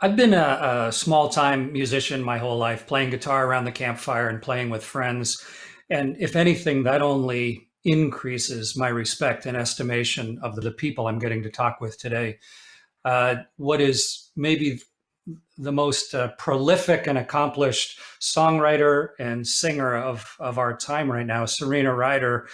I've been a small-time musician my whole life, playing guitar around the campfire and playing with friends. And if anything, that only increases my respect and estimation of the people I'm getting to talk with today. What is maybe the most prolific and accomplished songwriter and singer of our time right now, Serena Ryder.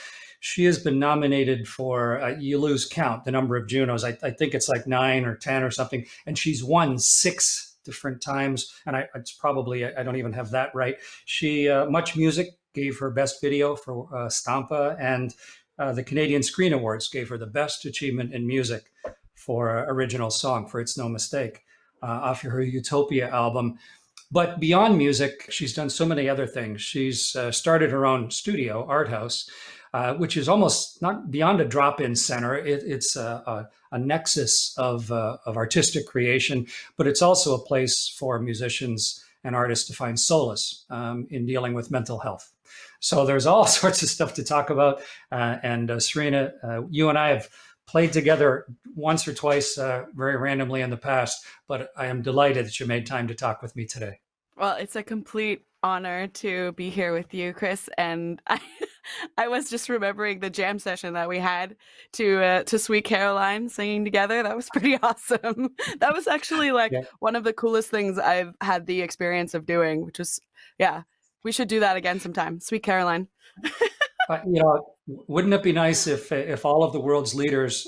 She has been nominated for, you lose count, the number of Junos. I think it's like 9 or 10 or something. And she's won 6 different times. And it's probably, I don't even have that right. She, Much Music gave her Best Video for Stampa, and the Canadian Screen Awards gave her the Best Achievement in Music for Original Song for It's No Mistake off her Utopia album. But beyond music, she's done so many other things. She's started her own studio, Art House, which is almost not beyond a drop-in center. It's a nexus of artistic creation, but it's also a place for musicians and artists to find solace in dealing with mental health. So there's all sorts of stuff to talk about. Serena, you and I have played together once or twice very randomly in the past, but I am delighted that you made time to talk with me today. Well, it's a complete honor to be here with you, Chris. And I was just remembering the jam session that we had to Sweet Caroline singing together. That was pretty awesome. That was actually like Yeah. one of the coolest things I've had the experience of doing, which was, yeah, we should do that again sometime. Sweet Caroline. Wouldn't it be nice if all of the world's leaders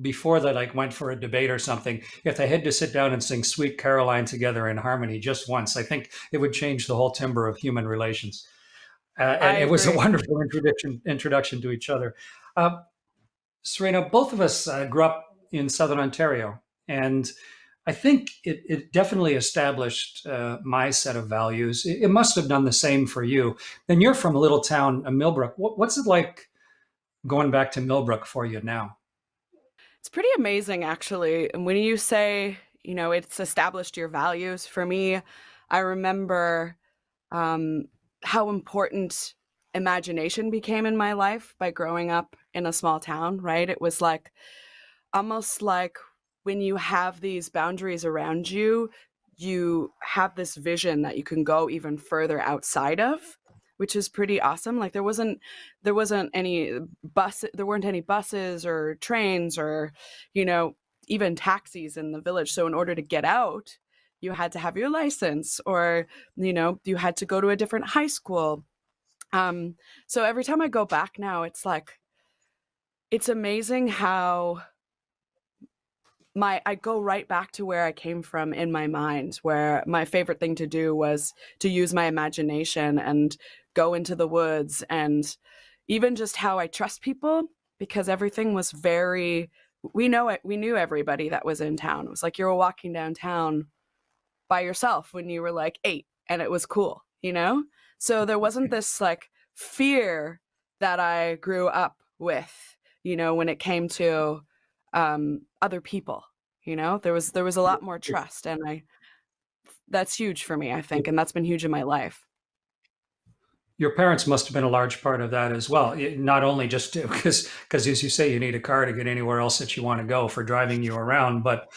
before they like went for a debate or something, if they had to sit down and sing "Sweet Caroline" together in harmony just once? I think it would change the whole timbre of human relations. And I it was a agree. wonderful introduction to each other. Uh, Serena, both of us grew up in Southern Ontario, and I think it definitely established my set of values. It must have done the same for you. And you're from a little town, Millbrook. What's it like going back to Millbrook for you now? It's pretty amazing, actually. And when you say, it's established your values, for me, I remember um, how important imagination became in my life by growing up in a small town, right? It was like almost like when you have these boundaries around you, you have this vision that you can go even further outside of, which is pretty awesome. Like there wasn't any there weren't any buses or trains or, you know, even taxis in the village. So in order to get out, you had to have your license or, you had to go to a different high school. Um, so every time I go back now, it's like it's amazing how my I go right back to where I came from in my mind, where my favorite thing to do was to use my imagination and go into the woods, and even just how I trust people, because everything was very we knew everybody that was in town. It was like you were walking downtown by yourself when you were like 8, and it was cool, you know? So there wasn't this like fear that I grew up with, when it came to other people. There was a lot more trust, and I that's huge for me, I think, and that's been huge in my life. Your parents must have been a large part of that as well. Not only just because as you say, you need a car to get anywhere else that you want to go for driving you around, but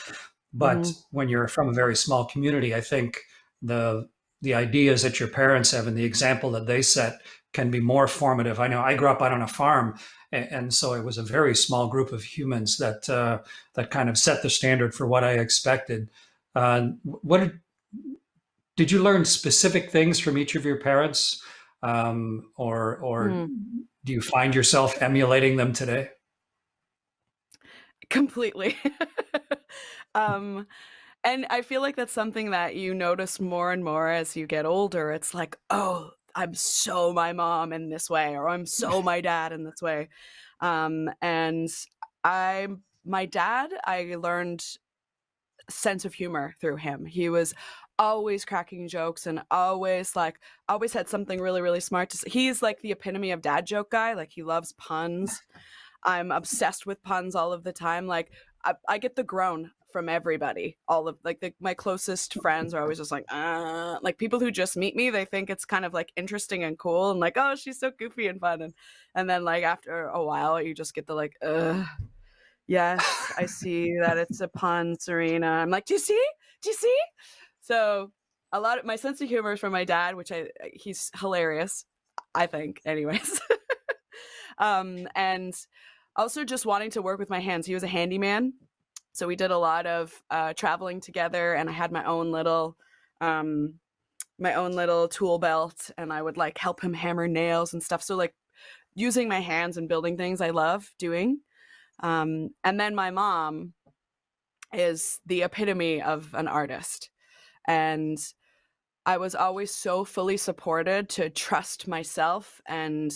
Hmm. when you're from a very small community, I think the the ideas that your parents have and the example that they set can be more formative. I know I grew up out on a farm, and so it was a very small group of humans that kind of set the standard for what I expected. What did you learn specific things from each of your parents, or Hmm. do you find yourself emulating them today? Completely. um and I feel like that's something that you notice more and more as you get older. It's like, oh, I'm so my mom in this way, or I'm so my dad in this way. And I my dad, I learned sense of humor through him. He was always cracking jokes and always had something really, really smart to say. He's like the epitome of dad joke guy. Like he loves puns. I'm obsessed with puns all of the time. Like I get the groan from everybody. All of like my closest friends are always just like people who just meet me, they think it's kind of like interesting and cool and like, oh, she's so goofy and fun. And then like after a while you just get the like, yes, I see that it's a pun, Serena. I'm like, do you see? Do you see? So a lot of my sense of humor is from my dad, which he's hilarious, I think, anyways. And also just wanting to work with my hands. He was a handyman, so we did a lot of traveling together, and I had um, my own little tool belt, and I would like help him hammer nails and stuff. So like using my hands and building things, I love doing. And then my mom is the epitome of an artist, and I was always so fully supported to trust myself and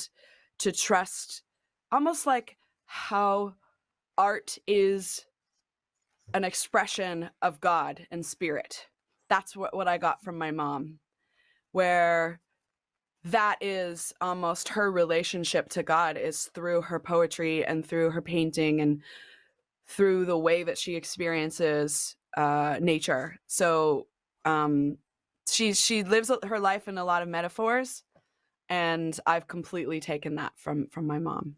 to trust almost like how art is an expression of God and spirit. That's what I got from my mom, where that is almost her relationship to God is through her poetry and through her painting and through the way that she experiences nature. So she lives her life in a lot of metaphors, and I've completely taken that from my mom.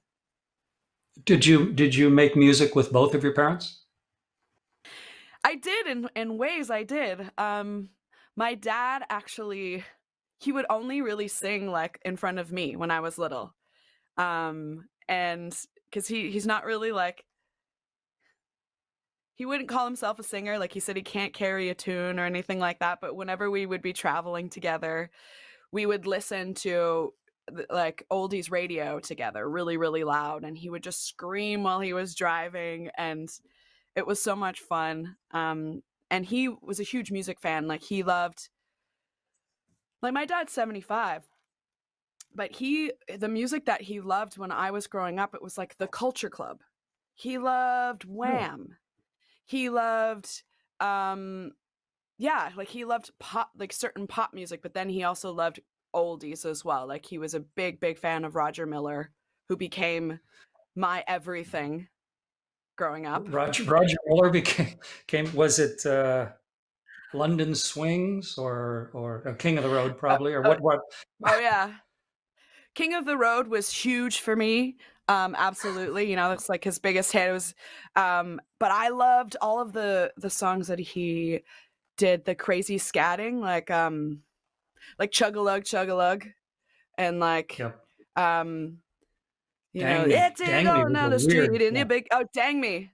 Did you make music with both of your parents? I did in ways I did. My dad actually he would only really sing like in front of me when I was little. And because he's not really like he wouldn't call himself a singer. Like he said he can't carry a tune or anything like that. But whenever we would be traveling together, we would listen to like oldies radio together really, really loud. And he would just scream while he was driving. And it was so much fun. And he was a huge music fan. Like he loved, like my dad's 75, but the music that he loved when I was growing up, it was like the Culture Club. He loved Oh, Wham. He loved um yeah, like he loved pop, like certain pop music, but then he also loved oldies as well. Like he was a big, big fan of Roger Miller, who became my everything growing up. Roger Miller came was it London Swings or King of the Road Uh, probably or uh, what oh yeah, King of the Road was huge for me. Absolutely, you know, that's like his biggest hit. It was, but I loved all of the songs that he did, the crazy scatting, like Chug a Lug, and like, Yep. um, you know, it's Dang Me going was down a the street weird in your yeah. big, oh, dang me.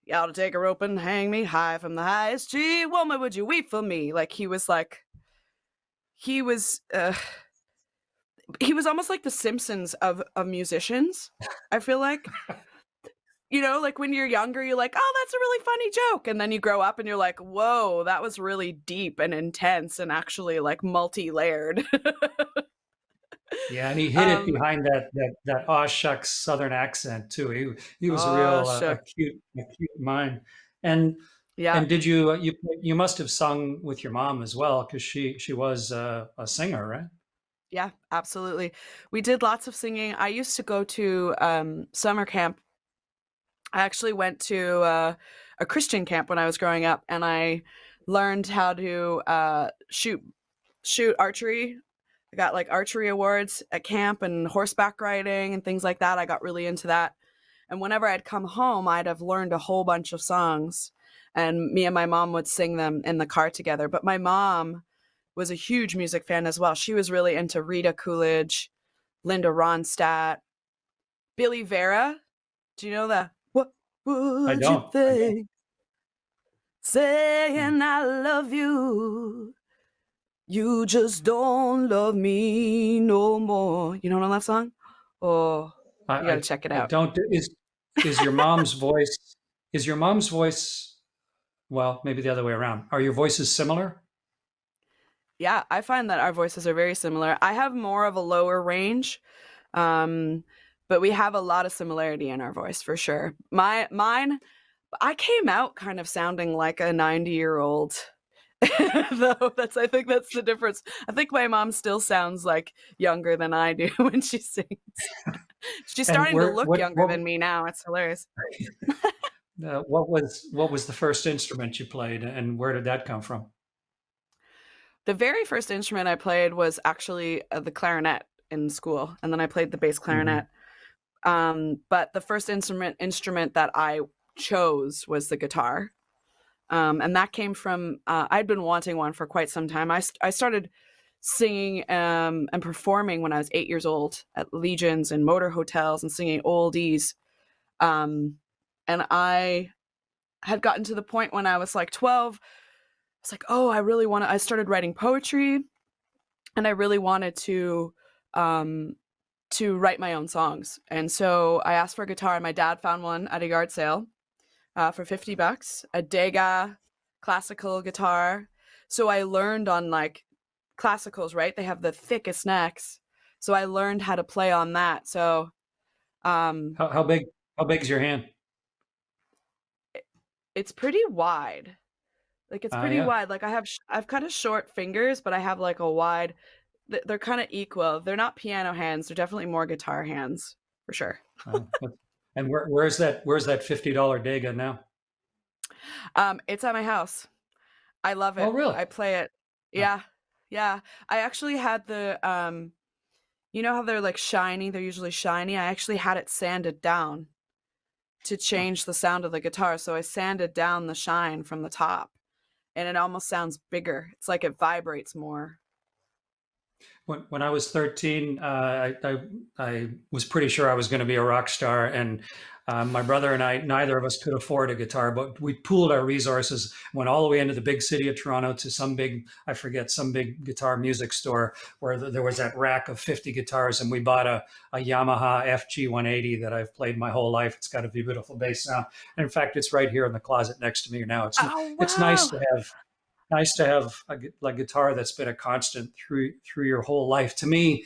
You ought to take a rope and hang me high from the highest tree. Woman, would you weep for me? Like he was, he was almost like the Simpsons of musicians. I feel like, you know, like when you're younger, you're like, oh, that's a really funny joke. And then you grow up and you're like, whoa, that was really deep and intense and actually like multi layered. Yeah, and he hid it um, behind that aw shucks Southern accent too. He was a oh, real shucks. acute mind. And Yeah. and did you you must have sung with your mom as well because she was a singer, right? Yeah, absolutely. We did lots of singing. I used to go to summer camp. I actually went to a Christian camp when I was growing up, and I learned how to shoot archery. I got like archery awards at camp and horseback riding and things like that. I got really into that. And whenever I'd come home, I'd have learned a whole bunch of songs, and me and my mom would sing them in the car together. But my mom was a huge music fan as well. She was really into Rita Coolidge, Linda Ronstadt, Billy Vera. Do you know that? What I would you don't. I don't. think? Hmm. Saying I love you. You just don't love me no more. You don't know that song? Oh, I, you got I to check it I out. don't. Is your mom's voice is your mom's voice well, maybe the other way around. Are your voices similar? Yeah, I find that our voices are very similar. I have more of a lower range, um, but we have a lot of similarity in our voice for sure. Mine, I came out kind of sounding like a 90-year-old. Though that's I think that's the difference. I think my mom still sounds like younger than I do when she sings. She's And starting to where look younger than me now. It's hilarious. what was the first instrument you played, and where did that come from? The very first instrument I played was actually the clarinet in school, and then I played the bass Mhm. clarinet. But the first instrument that I chose was the guitar. And that came from I'd been wanting one for quite some time. I started singing and performing when I was 8 years old at legions and motor hotels and singing oldies. Um, and I had gotten to the point when I was like 12. It's like, oh, I really want to. I started writing poetry, and I really wanted um, to write my own songs. And so I asked for a guitar, and my dad found one at a yard sale for $50, a Degas classical guitar. So I learned on like classicals, right? They have the thickest necks. So I learned how to play on that. So um, How big? How big's your hand? it's pretty wide. Like it's pretty Yeah. wide. Like I've kind of short fingers, but I have like a wide. They're kind of equal. They're not piano hands. They're definitely more guitar hands for sure. And where's that $50 Dega now? It's at my house. I love Oh, it. really? I play it. Uh, Yeah. Yeah. I actually had you know how they're like shiny? They're usually shiny. I actually had it sanded down to huh. change the sound of the guitar. So I sanded down the shine from the top and it almost sounds bigger. It's like it vibrates more. When I was 13, I was pretty sure I was going to be a rock star, and my brother and I, neither of us could afford a guitar, but we pooled our resources, went all the way into the big city of Toronto to some big, I forget, some big guitar music store where there was that rack of 50 guitars, and we bought a Yamaha FG 180 that I've played my whole life. It's got a beautiful bass sound. And in fact, it's right here in the closet next to me now. Oh, It's wow. nice to have a guitar that's been a constant through your whole life. To me,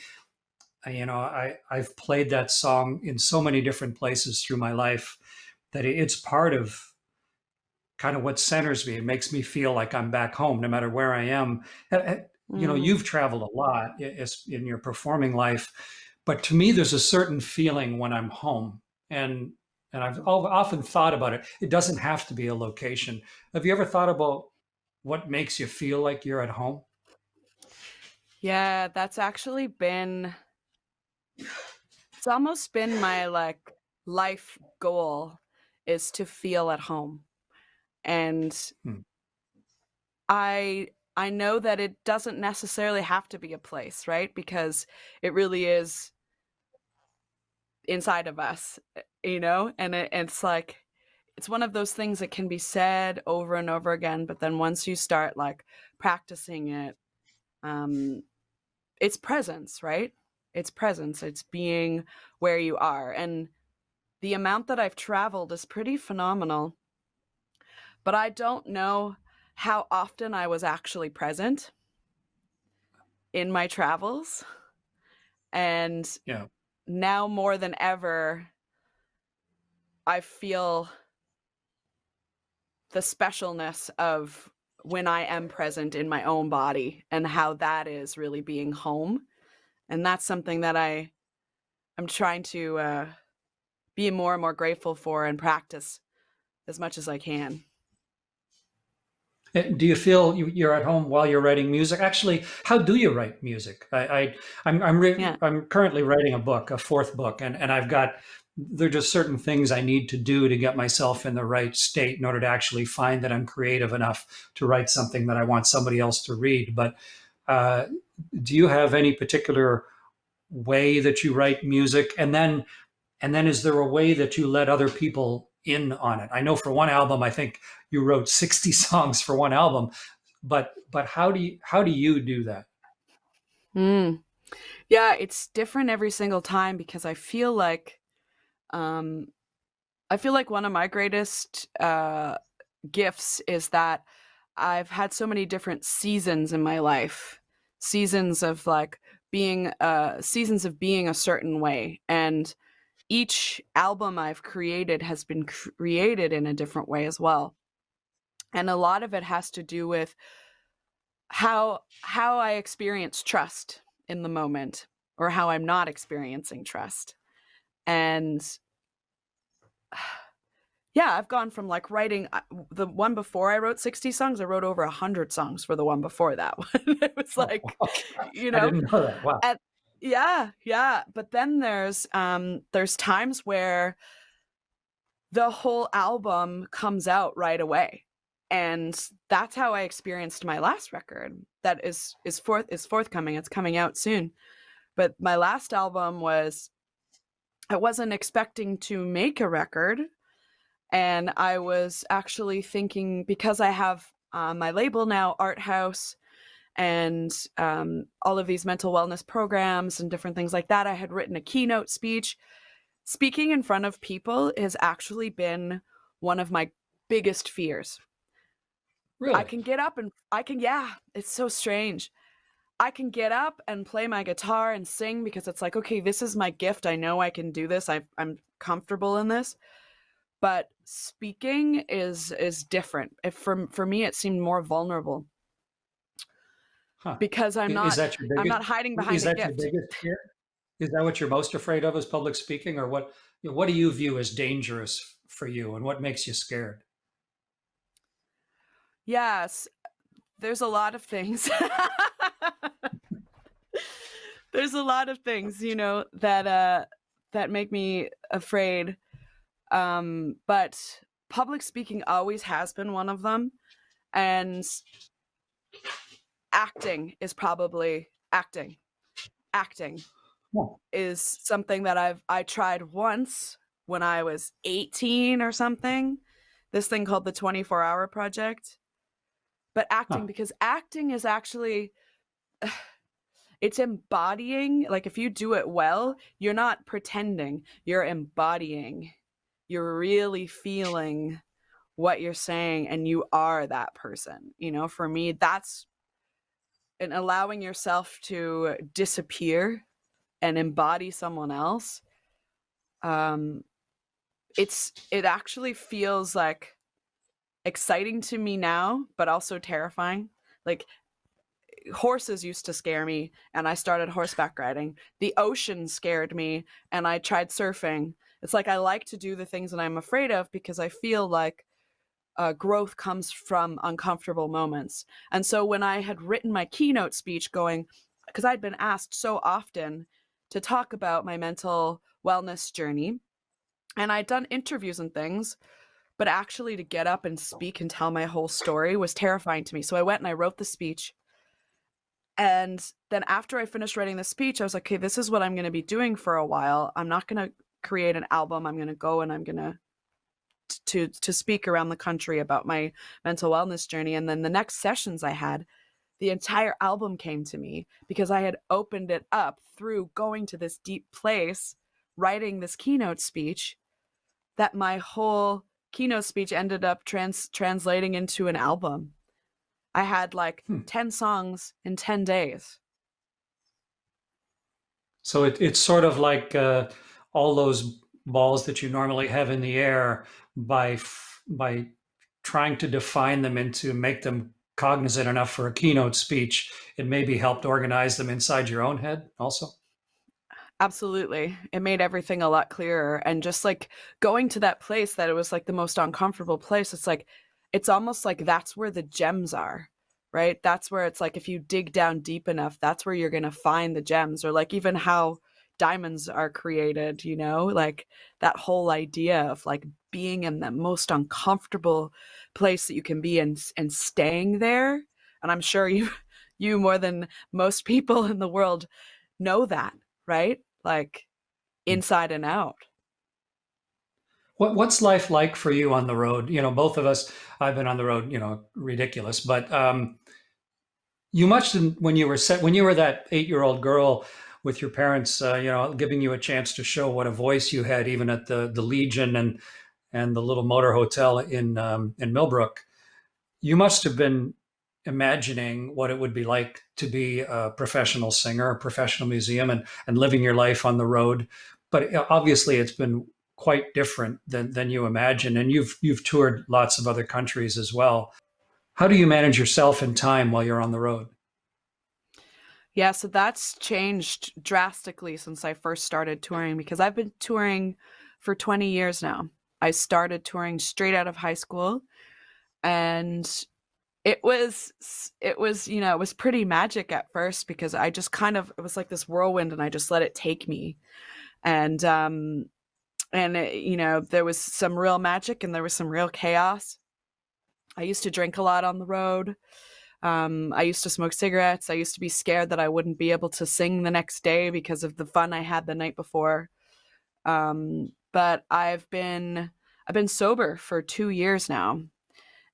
I've played that song in so many different places through my life that it's part of kind of what centers me. It makes me feel like I'm back home, no matter where I am. Mm. You've traveled a lot in your performing life, but to me, there's a certain feeling when I'm home, and I've often thought about it. It doesn't have to be a location. Have you ever thought about what makes you feel like you're at home? Yeah, that's actually been it's almost been my like life goal is to feel at home. And Hmm. I know that it doesn't necessarily have to be a place, right? Because it really is inside of us, and it's like it's one of those things that can be said over and over again, but then once you start like practicing it, um, it's presence, right? It's presence. It's being where you are. And the amount that I've traveled is pretty phenomenal, but I don't know how often I was actually present in my travels. And Yeah. now more than ever, I feel the specialness of when I am present in my own body and how that is really being home. And that's something that I'm trying to be more and more grateful for and practice as much as I can. Do you feel you're at home while you're writing music? Actually, how do you write music? Yeah. I'm currently writing a book, a fourth book, and there are just certain things I need to do to get myself in the right state in order to actually find that I'm creative enough to write something that I want somebody else to read. But uh, do you have any particular way that you write music? And then is there a way that you let other people in on it? I know for one album, I think you wrote 60 songs for one album, but how do you do that? Mm. Yeah, it's different every single time because um I feel like one of my greatest gifts is that I've had so many different seasons in my life. Seasons of like being seasons of being a certain way, and each album I've created has been created in a different way as well. And a lot of it has to do with how I experience trust in the moment or how I'm not experiencing trust. And yeah, I've gone from like writing the one before I wrote 60 songs, I wrote over 100 songs for the one before that one. It was Oh, like, okay. you I know, didn't know that. Wow. and yeah, yeah. But then there's times where the whole album comes out right away. And that's how I experienced my last record that is forthcoming. It's coming out soon. But my last album was, I wasn't expecting to make a record, and I was actually thinking, because I have my label now, Art House, and all of these mental wellness programs and different things like that, I had written a keynote speech. Speaking in front of people has actually been one of my biggest fears. I Really? can get up and yeah, it's so strange. I can get up and play my guitar and sing because it's like, okay, this is my gift. I know I can do this. I'm comfortable in this. But speaking is different. For me, it seemed more vulnerable Huh. because Is that your I'm biggest? not hiding Is behind a that your gift. biggest fear? Is that what you're most afraid of, is public speaking, or what? What do you view as dangerous for you, and what makes you scared? Yes, there's a lot of things. There's a lot of things, that make me afraid. But public speaking always has been one of them, and acting is probably acting. Acting Oh, is something that I tried once when I was 18 or something. This thing called the 24-hour project. But acting, huh. because acting is actually, it's embodying. Like, if you do it well, you're not pretending, you're embodying. You're really feeling what you're saying, and you are that person. For me, that's, and allowing yourself to disappear and embody someone else. um it actually feels like exciting to me now, but also terrifying. Like, horses used to scare me, and I started horseback riding. The ocean scared me, and I tried surfing. It's like I like to do the things that I'm afraid of because I feel like growth comes from uncomfortable moments. And so when I had written my keynote speech, going, because I'd been asked so often to talk about my mental wellness journey, and I'd done interviews and things, but actually to get up and speak and tell my whole story was terrifying to me. So I went and I wrote the speech. And then after I finished writing the speech, I was like, okay, this is what I'm going to be doing for a while. I'm not going to create an album. I'm going to go and I'm going to speak around the country about my mental wellness journey. And then the next sessions I had, the entire album came to me because I had opened it up through going to this deep place, writing this keynote speech, that my whole keynote speech ended up translating into an album. I had like Hmm. 10 songs in 10 days. So it's sort of like all those balls that you normally have in the air, by trying to define them into make them cognizant enough for a keynote speech. It maybe helped organize them inside your own head also. Absolutely. It made everything a lot clearer. And just like going to that place that it was like the most uncomfortable place, it's like, it's almost like that's where the gems are, right? That's where it's like, if you dig down deep enough, that's where you're going to find the gems, or like even how diamonds are created, like that whole idea of like being in the most uncomfortable place that you can be, and staying there. And I'm sure you more than most people in the world know that, right? Like inside and out. What's life like for you on the road? Both of us, I've been on the road, ridiculous, but you must have, when you were that 8-year-old girl with your parents, giving you a chance to show what a voice you had, even at the Legion and the little motor hotel in Millbrook. You must have been imagining what it would be like to be a professional singer, a professional museum, and living your life on the road. But obviously, it's been quite different than you imagine. And you've toured lots of other countries as well. How do you manage yourself and time while you're on the road? Yeah, so that's changed drastically since I first started touring, because I've been touring for 20 years now. I started touring straight out of high school, and it was pretty magic at first, because I just kind of, it was like this whirlwind and I just let it take me. And there was some real magic and there was some real chaos. I used to drink a lot on the road. I used to smoke cigarettes. I used to be scared that I wouldn't be able to sing the next day because of the fun I had the night before. But I've been sober for 2 years now,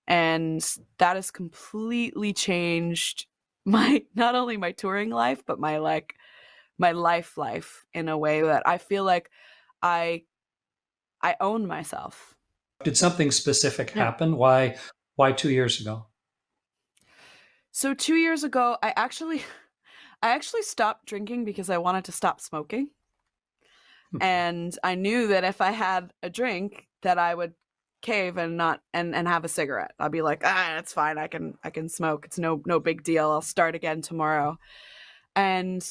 and that has completely changed my not only my touring life, but my life in a way that I feel like I I own myself. Did something specific Yeah. happen? Why 2 years ago? So 2 years ago, I actually stopped drinking because I wanted to stop smoking. Hmm. And I knew that if I had a drink that I would cave and not and have a cigarette. I'll be like, it's fine. I can smoke. It's no big deal. I'll start again tomorrow. And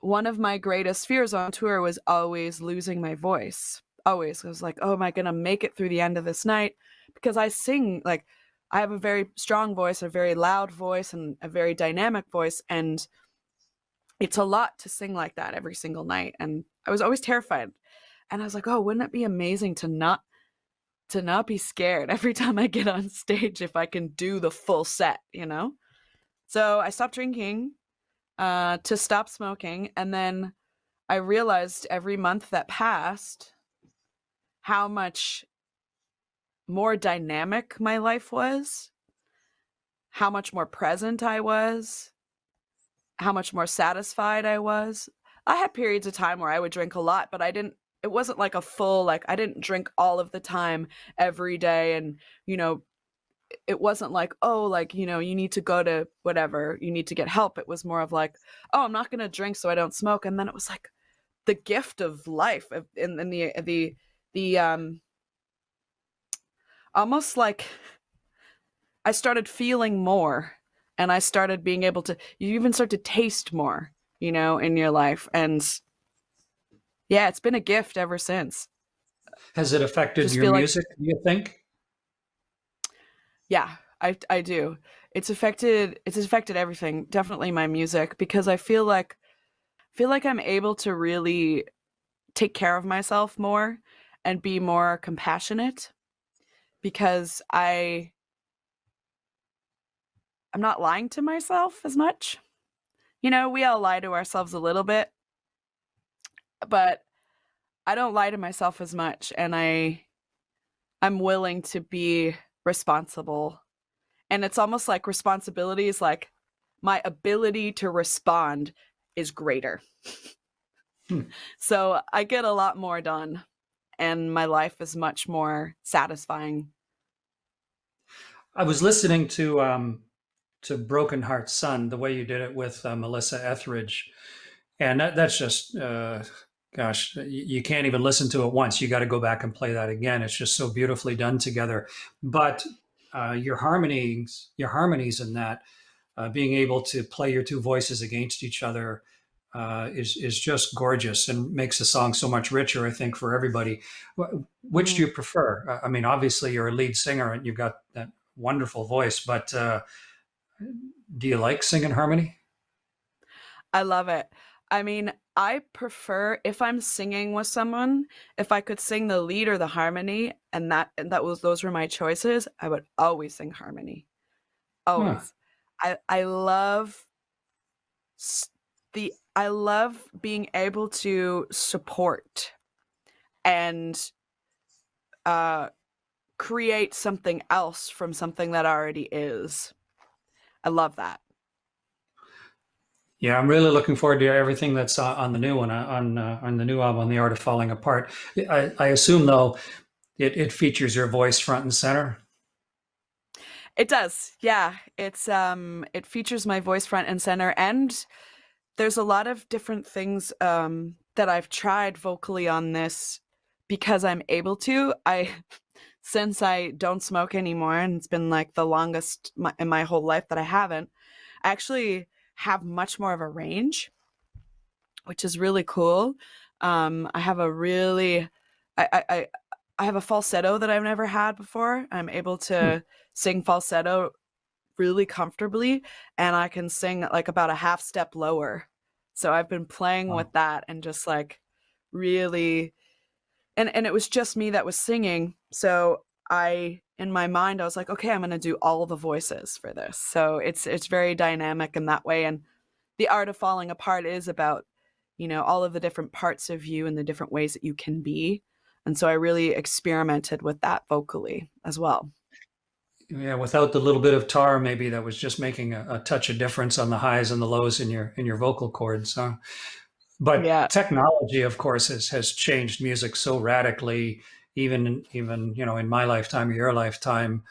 one of my greatest fears on tour was always losing my voice. Always. I was like, oh, am I gonna make it through the end of this night? Because I sing like I have a very strong voice, a very loud voice, and a very dynamic voice, and it's a lot to sing like that every single night. And I was always terrified. And I was like, oh, wouldn't it be amazing to not be scared every time I get on stage if I can do the full set? So I stopped drinking to stop smoking, and then I realized every month that passed how much more dynamic my life was, how much more present I was, how much more satisfied I was. I had periods of time where I would drink a lot, but it wasn't like a full, like, I didn't drink all of the time every day. And, it wasn't like, oh, like, you need to go to whatever, you need to get help. It was more of like, oh, I'm not going to drink so I don't smoke. And then it was like the gift of life in the almost like I started feeling more, and I started being able to, you even start to taste more, in your life. And yeah, it's been a gift ever since. Has it affected Just your feel like, music, do you think? yeah, I do. It's affected everything, definitely my music, because I feel like I'm able to really take care of myself more and be more compassionate because I'm not lying to myself as much. We all lie to ourselves a little bit, but I don't lie to myself as much, and I'm willing to be responsible. And it's almost like responsibility is like my ability to respond is greater. Hmm. So I get a lot more done, and my life is much more satisfying. I was listening to Broken Heart Son, the way you did it with Melissa Etheridge, and that's just gosh, you can't even listen to it once. You got to go back and play that again. It's just so beautifully done together. But your harmonies in that, being able to play your two voices against each other, is just gorgeous and makes the song so much richer, I think, for everybody. Which do Mm. you prefer? I mean, obviously you're a lead singer and you've got that wonderful voice, but do you like singing harmony? I love it. I mean, I prefer if I'm singing with someone, if I could sing the lead or the harmony, and that was those were my choices, I would always sing harmony. Huh. Always. I love s- I love being able to support and uh create something else from something that already is. I love that. Yeah, I'm really looking forward to everything that's on the new one, on the new album, "The Art of Falling Apart." I assume though it features your voice front and center. It does. Yeah. It features my voice front and center, and there's a lot of different things that I've tried vocally on this because I'm able to. I Since I don't smoke anymore, and it's been like the longest in my whole life that I haven't, I actually have much more of a range, which is really cool. I have a really, I I have a falsetto that I've never had before. I'm able Hmm. to sing falsetto really comfortably, and I can sing like about a half step lower. So I've been playing with Wow. that and just like really, and it was just me that was singing. So I in my mind I was like, okay, I'm going to do all the voices for this. So it's very dynamic in that way. And the art of falling apart is about, all of the different parts of you and the different ways that you can be. And so I really experimented with that vocally as well. Yeah, without the little bit of tar, maybe that was just making a touch of difference on the highs and the lows in your vocal cords. Huh? But Yeah. technology, of course, has changed music so radically. Even in my lifetime or your lifetime,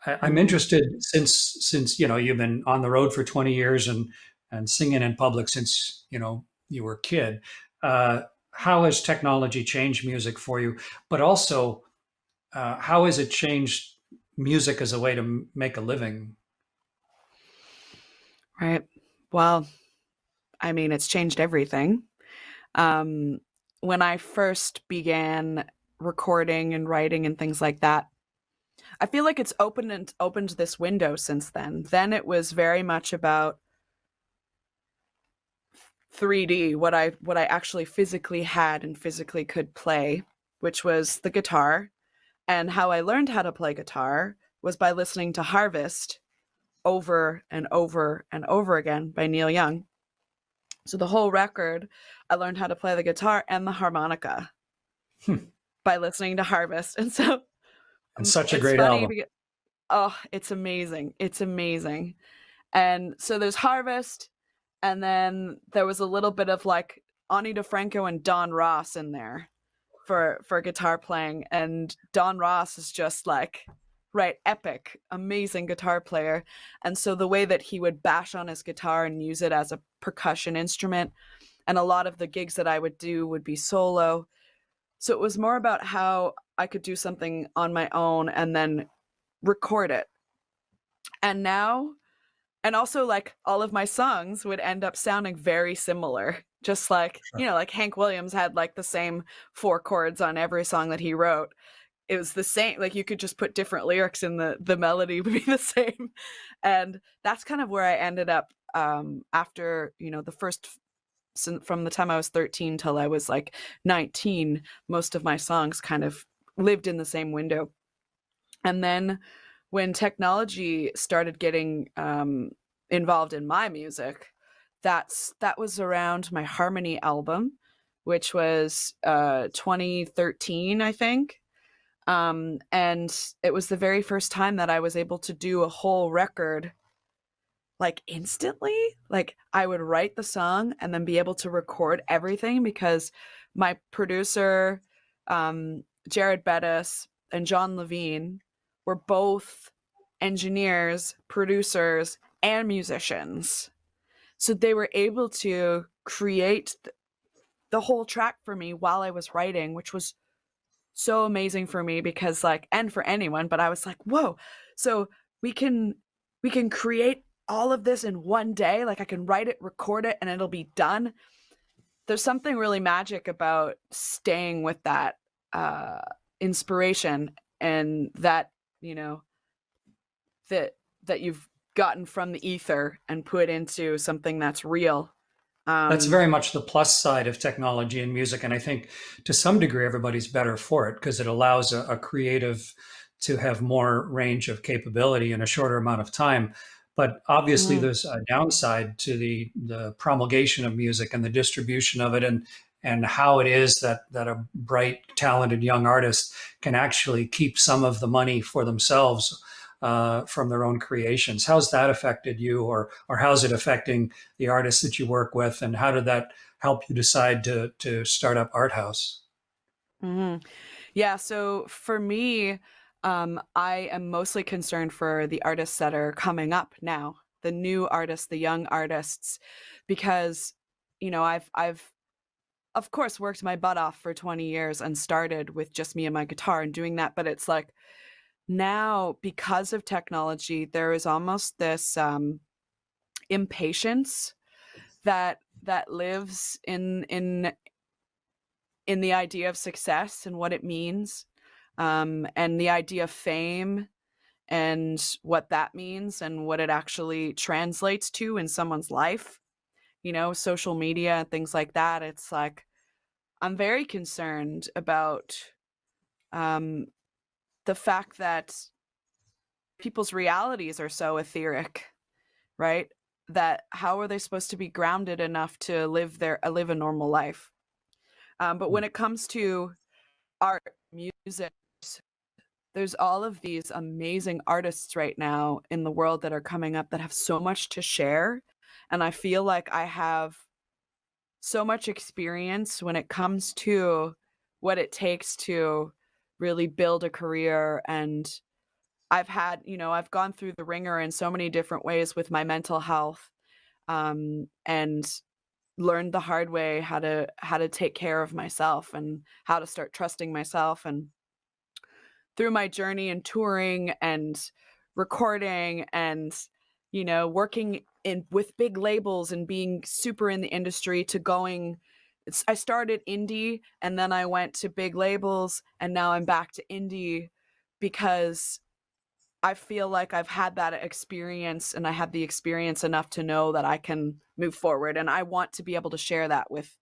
I'm Mhm. interested since you've been on the road for 20 years and singing in public since you were a kid. Uh, how has technology changed music for you? But also, how has it changed music as a way to make a living? Right. Well, I mean, it's changed everything. Um, when I first began recording and writing and things like that, I feel like it's opened this window since then. Then it was very much about 3D, what I actually physically had and physically could play, which was the guitar. And how I learned how to play guitar was by listening to Harvest over and over and over again by Neil Young. So the whole record, I learned how to play the guitar and the harmonica Hmm. by listening to Harvest. And so And such a it's great funny album. because, oh, it's amazing. It's amazing. And so there's Harvest, and then there was a little bit of like Ani DeFranco and Don Ross in there for guitar playing. And Don Ross is just like, right, epic, amazing guitar player. And so the way that he would bash on his guitar and use it as a percussion instrument, and a lot of the gigs that I would do would be solo. So it was more about how I could do something on my own and then record it. And now, and also like all of my songs would end up sounding very similar. Just like, Sure. like Hank Williams had like the same four chords on every song that he wrote. It was the same, like you could just put different lyrics in the melody would be the same. And that's kind of where I ended up after, the first from the time I was 13 till I was like 19, most of my songs kind of lived in the same window. And then when technology started getting involved in my music, that was around my Harmony album, which was 2013, I think. And it was the very first time that I was able to do a whole record like instantly. Like I would write the song and then be able to record everything because my producer, Jared Bettis and John Levine were both engineers, producers, and musicians. So they were able to create the whole track for me while I was writing, which was so amazing for me because like, and for anyone, but I was like, whoa, so we can create all of this in one day. Like I can write it, record it, and it'll be done. There's something really magic about staying with that uh inspiration, and that, you know, that you've gotten from the ether and put into something that's real. That's um very much the plus side of technology and music. And I think to some degree, everybody's better for it because it allows a creative to have more range of capability in a shorter amount of time. But obviously, mhm. there's a downside to the promulgation of music and the distribution of it, and how it is that a bright, talented young artist can actually keep some of the money for themselves from their own creations. How's that affected you, or how's it affecting the artists that you work with, and how did that help you decide to start up Art House? Mhm. Yeah, so for me, I am mostly concerned for the artists that are coming up now, the new artists, the young artists, because I've of course worked my butt off for 20 years and started with just me and my guitar and doing that, but it's like now because of technology, there is almost this impatience that lives in the idea of success and what it means, and the idea of fame and what that means and what it actually translates to in someone's life, social media and things like that. It's like I'm very concerned about um, the fact that people's realities are so etheric, right? That how are they supposed to be grounded enough to live a normal life? But when it comes to art, music, there's all of these amazing artists right now in the world that are coming up that have so much to share. And I feel like I have so much experience when it comes to what it takes to really build a career. And I've gone through the ringer in so many different ways with my mental health, and learned the hard way how to take care of myself and how to start trusting myself. And through my journey and touring and recording and working in with big labels and being super in the industry to going I started indie and then I went to big labels and now I'm back to indie because I feel like I've had that experience and I have the experience enough to know that I can move forward, and I want to be able to share that with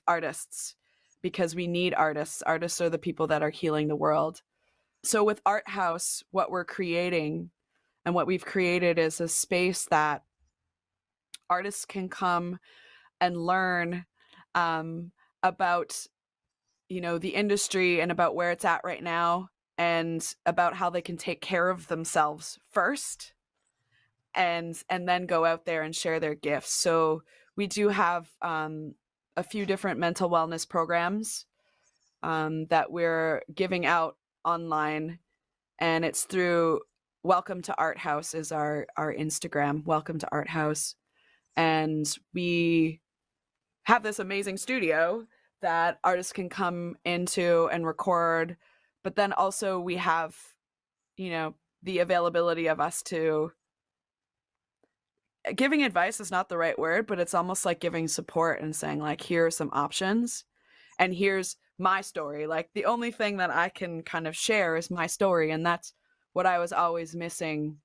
artists because we need artists. Artists are the people that are healing the world. So with Art House, what we're creating and what we've created is a space that artists can come and learn about the industry and about where it's at right now and about how they can take care of themselves first and then go out there and share their gifts. So we do have a few different mental wellness programs that we're giving out online, and it's through Welcome to Art House is our Instagram, Welcome to Art House. And we have this amazing studio that artists can come into and record, but then also we have, the availability of us to giving advice is not the right word, but it's almost like giving support and saying like, here are some options and here's my story. Like the only thing that I can kind of share is my story. And that's what I was always missing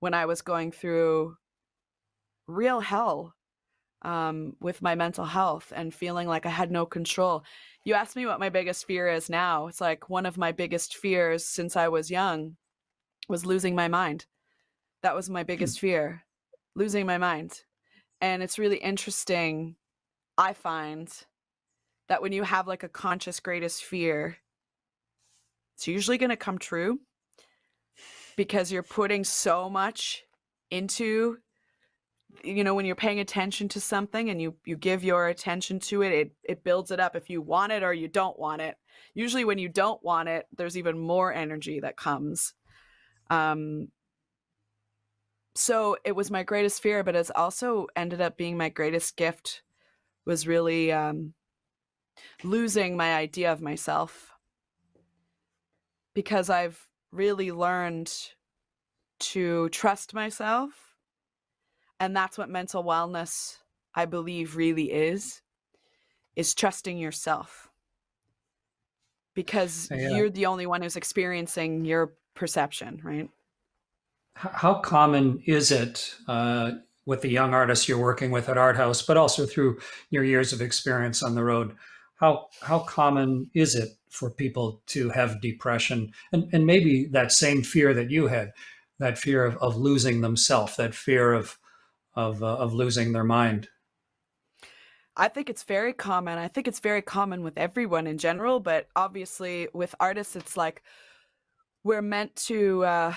when I was going through real hell with my mental health and feeling like I had no control. You asked me what my biggest fear is now. It's like one of my biggest fears since I was young was losing my mind. That was my biggest fear, losing my mind. And it's really interesting, I find, that when you have like a conscious greatest fear, it's usually going to come true because you're putting so much into, when you're paying attention to something and you give your attention to it, it builds it up if you want it or you don't want it. Usually when you don't want it, there's even more energy that comes. So it was my greatest fear, but it's also ended up being my greatest gift, was really losing my idea of myself, because I've really learned to trust myself. And that's what mental wellness, I believe, really is trusting yourself, because you're the only one who's experiencing your perception, right? How common is it with the young artists you're working with at Art House, but also through your years of experience on the road? How common is it for people to have depression and maybe that same fear that you had, that fear of losing themselves, that fear of losing their mind? I think it's very common. I think it's very common with everyone in general, but obviously with artists, it's like we're meant to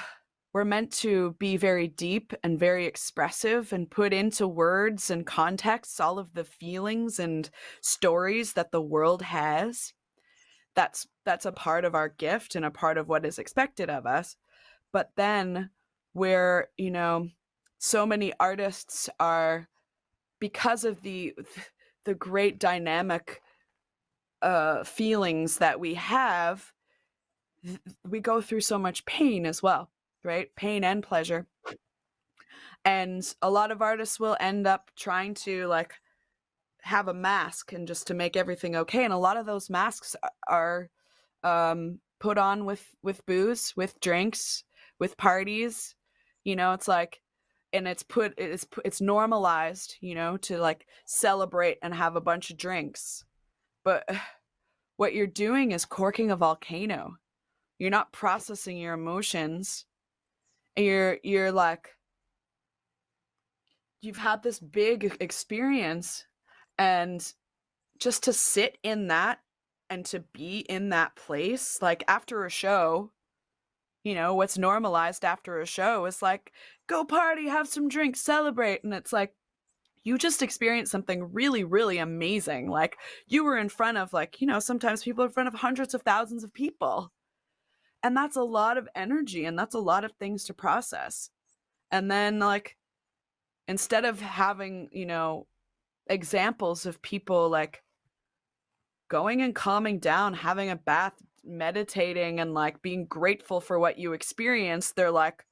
be very deep and very expressive and put into words and contexts all of the feelings and stories that the world has. That's a part of our gift and a part of what is expected of us. But then where, so many artists are, because of the great dynamic feelings that we have, we go through so much pain as well, right? Pain and pleasure. And a lot of artists will end up trying to like have a mask and just to make everything okay. And a lot of those masks are put on with booze, with drinks, with parties. It's like, and it's normalized, to like celebrate and have a bunch of drinks. But what you're doing is corking a volcano. you're not processing your emotions, and you're like, you've had this big experience, and just to sit in that and to be in that place, like after a show, what's normalized after a show is like, go party, have some drinks, celebrate. And it's like, you just experienced something really, really amazing. Like, you were in front of, like, sometimes people are in front of hundreds of thousands of people. And that's a lot of energy, and that's a lot of things to process. And then, like, instead of having, examples of people like going and calming down, having a bath, meditating, and like being grateful for what you experienced, they're like,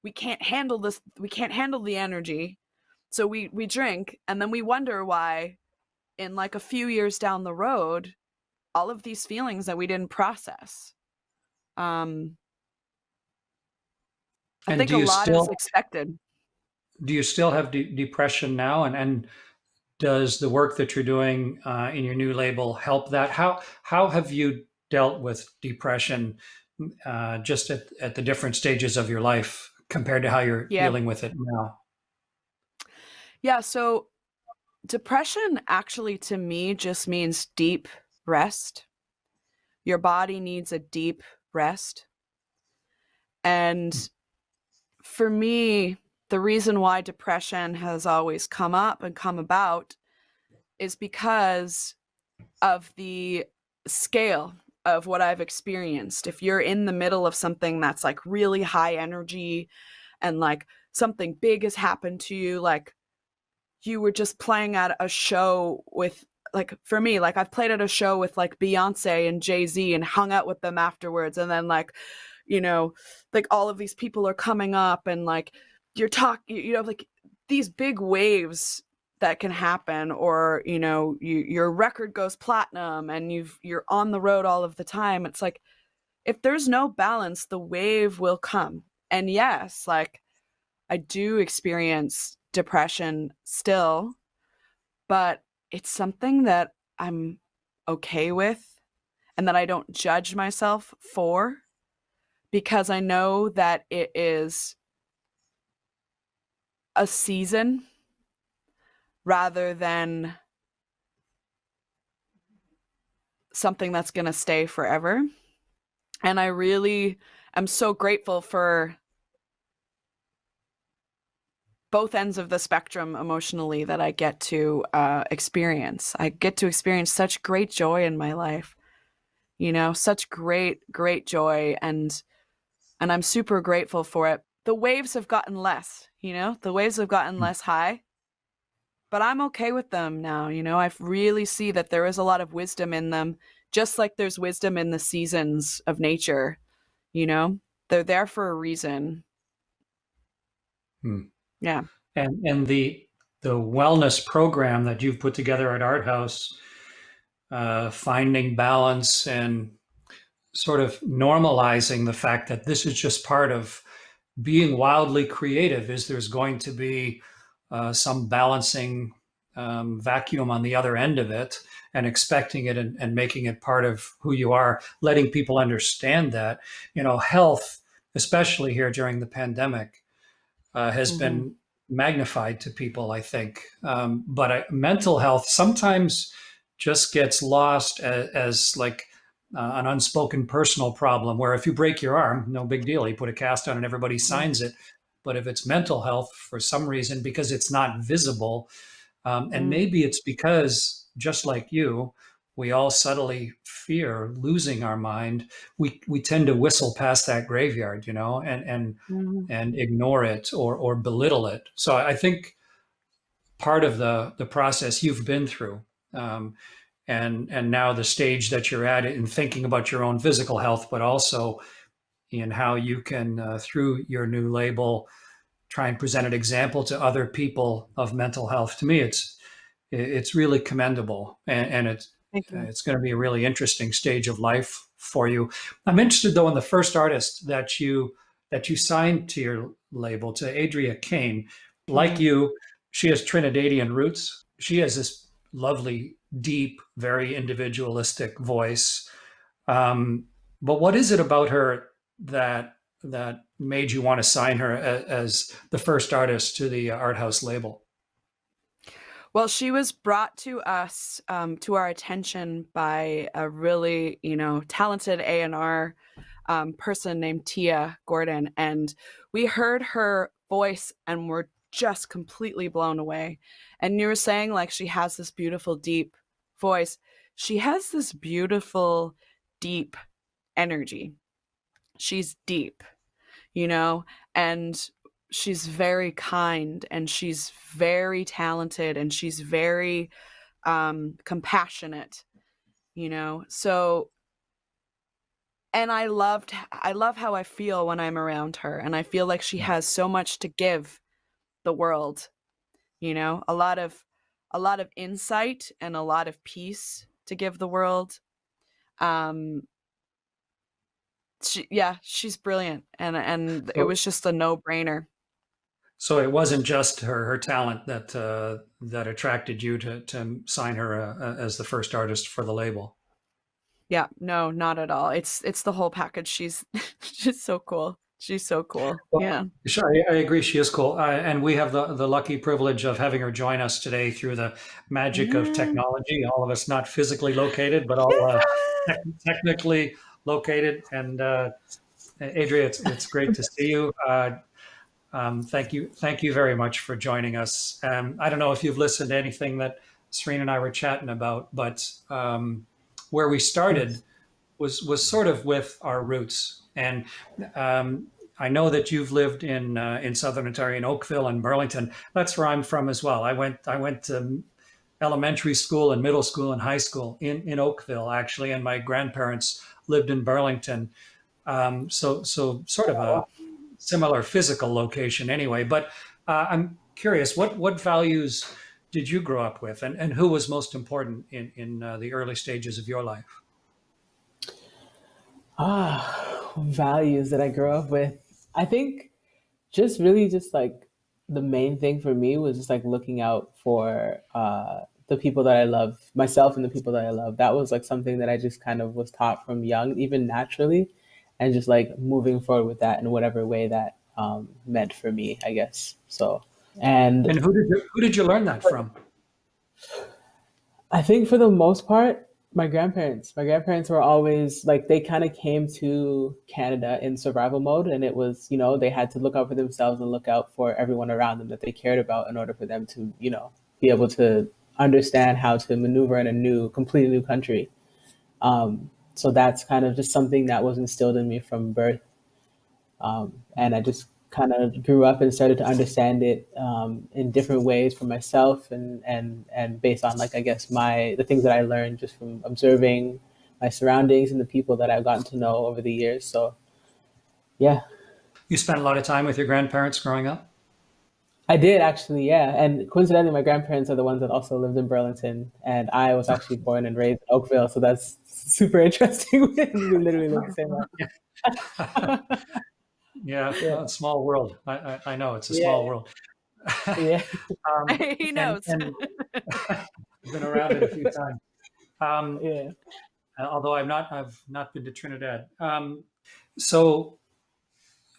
we can't handle this, we can't handle the energy. So we drink, and then we wonder why in like a few years down the road, all of these feelings that we didn't process. I And think a lot is expected. do you still have depression now? And does the work that you're doing in your new label help that? How have you dealt with depression just at the different stages of your life compared to how you're Yeah. dealing with it now? Yeah. So depression actually to me just means deep rest. Your body needs a deep rest. And for me, the reason why depression has always come up and come about is because of the scale of what I've experienced. If you're in the middle of something that's like really high energy, and like something big has happened to you, like you were just playing at a show with, like, for me, like I've played at a show with like Beyonce and Jay-Z and hung out with them afterwards, and then like, like all of these people are coming up, and like you're talking, like these big waves that can happen, or your record goes platinum and you're on the road all of the time. It's like, if there's no balance, the wave will come. And yes, like I do experience depression still, but it's something that I'm okay with, and that I don't judge myself for, because I know that it is a season rather than something that's going to stay forever. And I really am so grateful for both ends of the spectrum emotionally that I get to experience. I get to experience such great joy in my life, such great, great joy. And I'm super grateful for it. The waves have gotten less, the waves have gotten less high, but I'm okay with them now. I really see that there is a lot of wisdom in them, just like there's wisdom in the seasons of nature. They're there for a reason. Hmm. Yeah. And the wellness program that you've put together at Art House, finding balance and sort of normalizing the fact that this is just part of being wildly creative, is there's going to be some balancing vacuum on the other end of it, and expecting it and making it part of who you are, letting people understand that, health, especially here during the pandemic, has Mm-hmm. been magnified to people, I think. But mental health sometimes just gets lost as like an unspoken personal problem, where if you break your arm, no big deal. You put a cast on and everybody signs it. But if it's mental health, for some reason, because it's not visible, and Mm-hmm. maybe it's because, just like you, we all subtly fear losing our mind. We tend to whistle past that graveyard, Mm-hmm. and ignore it or belittle it. So I think part of the process you've been through, um, and now the stage that you're at in thinking about your own physical health, but also in how you can, through your new label, try and present an example to other people of mental health. To me, it's really commendable, and Thank you. it's going to be a really interesting stage of life for you. I'm interested though in the first artist that you signed to your label, to Adria Kain. Like Mm-hmm. you, she has Trinidadian roots. She has this lovely, deep, very individualistic voice. Um, But what is it about her that made you want to sign her as the first artist to the Art House label? Well, she was brought to us, to our attention by a really, talented A&R person named Tia Gordon, and we heard her voice and were just completely blown away. And you were saying like she has this beautiful deep voice. She has this beautiful deep energy. She's deep, you know, and she's very kind and she's very talented and she's very compassionate, So and I love how I feel when I'm around her, and I feel like she has so much to give the world, a lot of insight and a lot of peace to give the world. Um yeah, she's brilliant, and it So, was just a no-brainer. so it wasn't just her talent that attracted you to sign her as the first artist for the label. Yeah, no, not at all. It's the whole package. She's she's so cool. She's so cool. Well, Yeah. sure, I agree. She is cool, and we have the lucky privilege of having her join us today through the magic of Yeah. technology. All of us not physically located, but all Yeah. technically located. And Adria, it's great to see you. Thank you very much for joining us. I don't know if you've listened to anything that Serena and I were chatting about, but where we started was sort of with our roots. And um, I know that you've lived in Southern Ontario, in Oakville and Burlington. That's where I'm from as well. I went to elementary school and middle school and high school in Oakville, actually, and my grandparents lived in Burlington. So sort of a similar physical location anyway. But I'm curious, what values did you grow up with, and who was most important in the early stages of your life? Values that I grew up with. I think just really just like the main thing for me was just like looking out for the people that I love, myself and the people that I love. That was like something that I just kind of was taught from young, even naturally, and just like moving forward with that in whatever way that meant for me, I guess. So, and And who did you learn that from? I think for the most part, my grandparents. My grandparents were always like they kind of came to Canada in survival mode, and it was they had to look out for themselves and look out for everyone around them that they cared about in order for them to be able to understand how to maneuver in a completely new country. So that's kind of just something that was instilled in me from birth, and I just kind of grew up and started to understand it in different ways for myself and based on like I guess the things that I learned just from observing my surroundings and the people that I've gotten to know over the years. So yeah, You spent a lot of time with your grandparents growing up? I did actually, yeah. And coincidentally, my grandparents are the ones that also lived in Burlington, and I was actually born and raised in Oakville, so that's super interesting. We literally live the same life. Yeah, Yeah, small world. I know it's a small yeah, world. yeah, He and knows. and I've been around it a few times. Um, yeah. although I've not been to Trinidad. So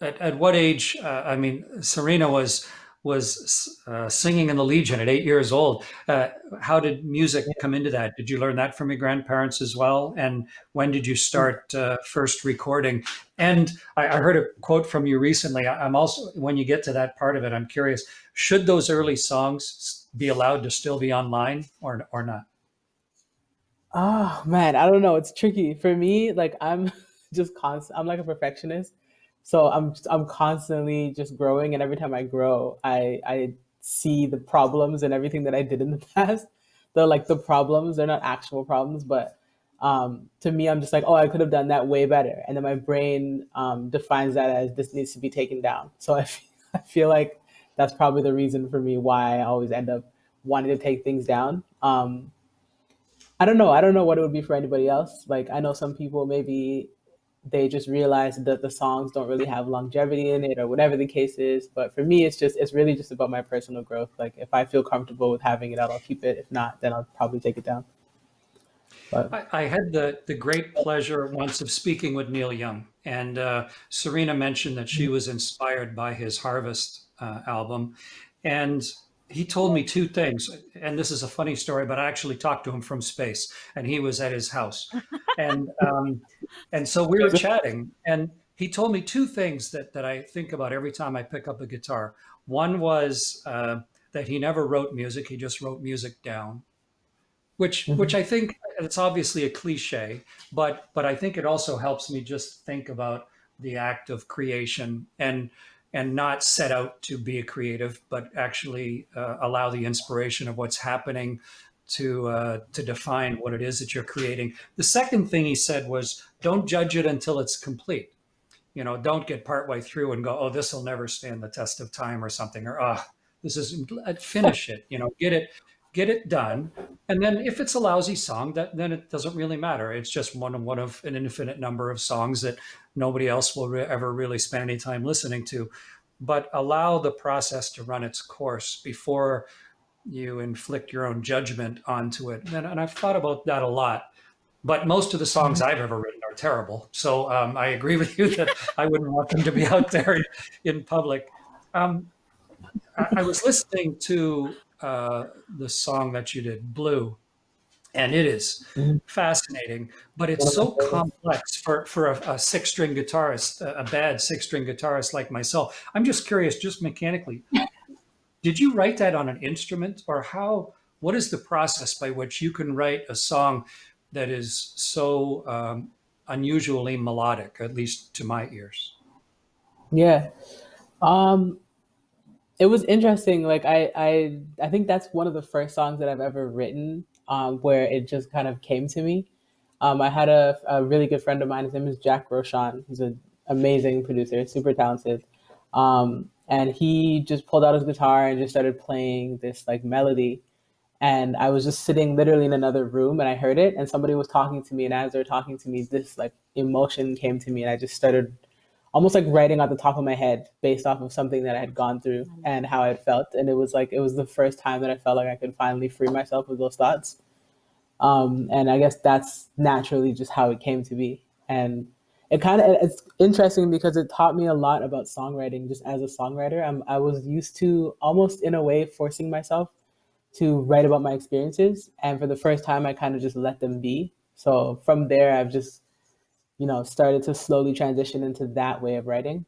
at what age? I mean, Serena was singing in the Legion at 8 years old. How did music come into that? Did you learn that from your grandparents as well? And when did you start first recording? And I heard a quote from you recently. I'm also, when you get to that part of it, I'm curious: should those early songs be allowed to still be online or not? Oh man, I don't know. It's tricky for me. Like I'm just constant. I'm like a perfectionist, so I'm constantly just growing. And every time I grow, I see the problems and everything that I did in the past. The problems. They're not actual problems, but to me, I'm just like, oh, I could have done that way better. And then my brain defines that as this needs to be taken down. So I feel like that's probably the reason for me why I always end up wanting to take things down. I don't know. I don't know what it would be for anybody else. Like I know some people maybe they just realize that the songs don't really have longevity in it or whatever the case is. But for me, it's really just about my personal growth. Like if I feel comfortable with having it out, I'll keep it. If not, then I'll probably take it down. But I had the great pleasure once of speaking with Neil Young, and Serena mentioned that she was inspired by his Harvest album, and he told me two things. And this is a funny story, but I actually talked to him from space, and he was at his house, and so we were chatting, and he told me two things that I think about every time I pick up a guitar. One was that he never wrote music; he just wrote music down, which Mhm. I think it's obviously a cliche, but I think it also helps me just think about the act of creation and not set out to be a creative, but actually allow the inspiration of what's happening to define what it is that you're creating. The second thing he said was, "Don't judge it until it's complete. You know, don't get partway through and go, oh, this will never stand the test of time or something, or this is finish it. You know, get it done, and then if it's a lousy song, that then it doesn't really matter. It's just one of an infinite number of songs that nobody else will ever really spend any time listening to. But allow the process to run its course before you inflict your own judgment onto it. And I've thought about that a lot, but most of the songs Mhm. I've ever written are terrible. So I agree with you that I wouldn't want them to be out there in public. Um, I was listening to the song that you did, Blue, and it is Mhm. fascinating, but One it's of my so favorites. complex for a six-string guitarist, a bad six-string guitarist like myself. I'm just curious, just mechanically, did you write that on an instrument, or what is the process by which you can write a song that is so unusually melodic, at least to my ears? Yeah. Um, it was interesting. Like I think that's one of the first songs that I've ever written, where it just kind of came to me. I had a really good friend of mine. His name is Jack Roshan. He's an amazing producer, super talented. And he just pulled out his guitar and just started playing this like melody. And I was just sitting literally in another room and I heard it and somebody was talking to me. And as they're talking to me, this like emotion came to me and I just started almost like writing at the top of my head based off of something that I had gone through and how I felt. And it was like, it was the first time that I felt like I could finally free myself of those thoughts. And I guess that's naturally just how it came to be. And it's interesting because it taught me a lot about songwriting just as a songwriter. I was used to almost in a way forcing myself to write about my experiences. And for the first time, I kind of just let them be. So from there, I've just, started to slowly transition into that way of writing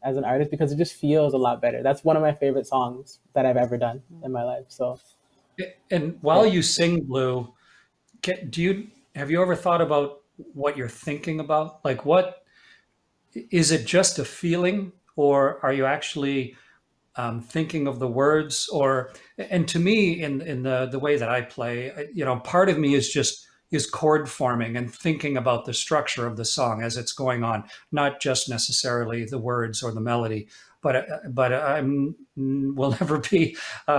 as an artist because it just feels a lot better. That's one of my favorite songs that I've ever done in my life. So, And while yeah. you sing Blue, do you have you ever thought about what you're thinking about? Like, what is it? Just a feeling, or are you actually thinking of the words? Or and to me, in the way that I play, part of me is chord forming and thinking about the structure of the song as it's going on, not just necessarily the words or the melody. But I'm will never be an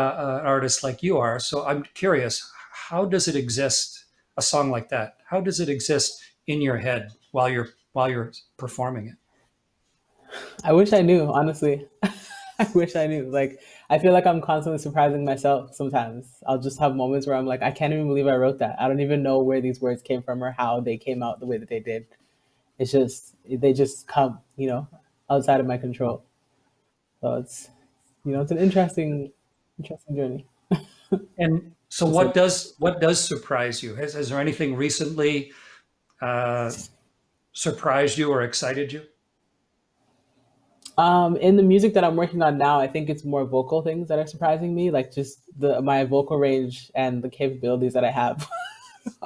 artist like you are. So I'm curious, how does it exist? A song like that, how does it exist in your head while you're performing it? I wish I knew, honestly. I wish I knew. Like, I feel like I'm constantly surprising myself sometimes. I'll just have moments where I'm like, I can't even believe I wrote that. I don't even know where these words came from or how they came out the way that they did. It's just, they just come, outside of my control. So it's an interesting journey. And so, Just like what does surprise you? Has there anything recently uh, surprised you or excited you? in the music that I'm working on now, I think it's more vocal things that are surprising me, like just the my vocal range and the capabilities that I have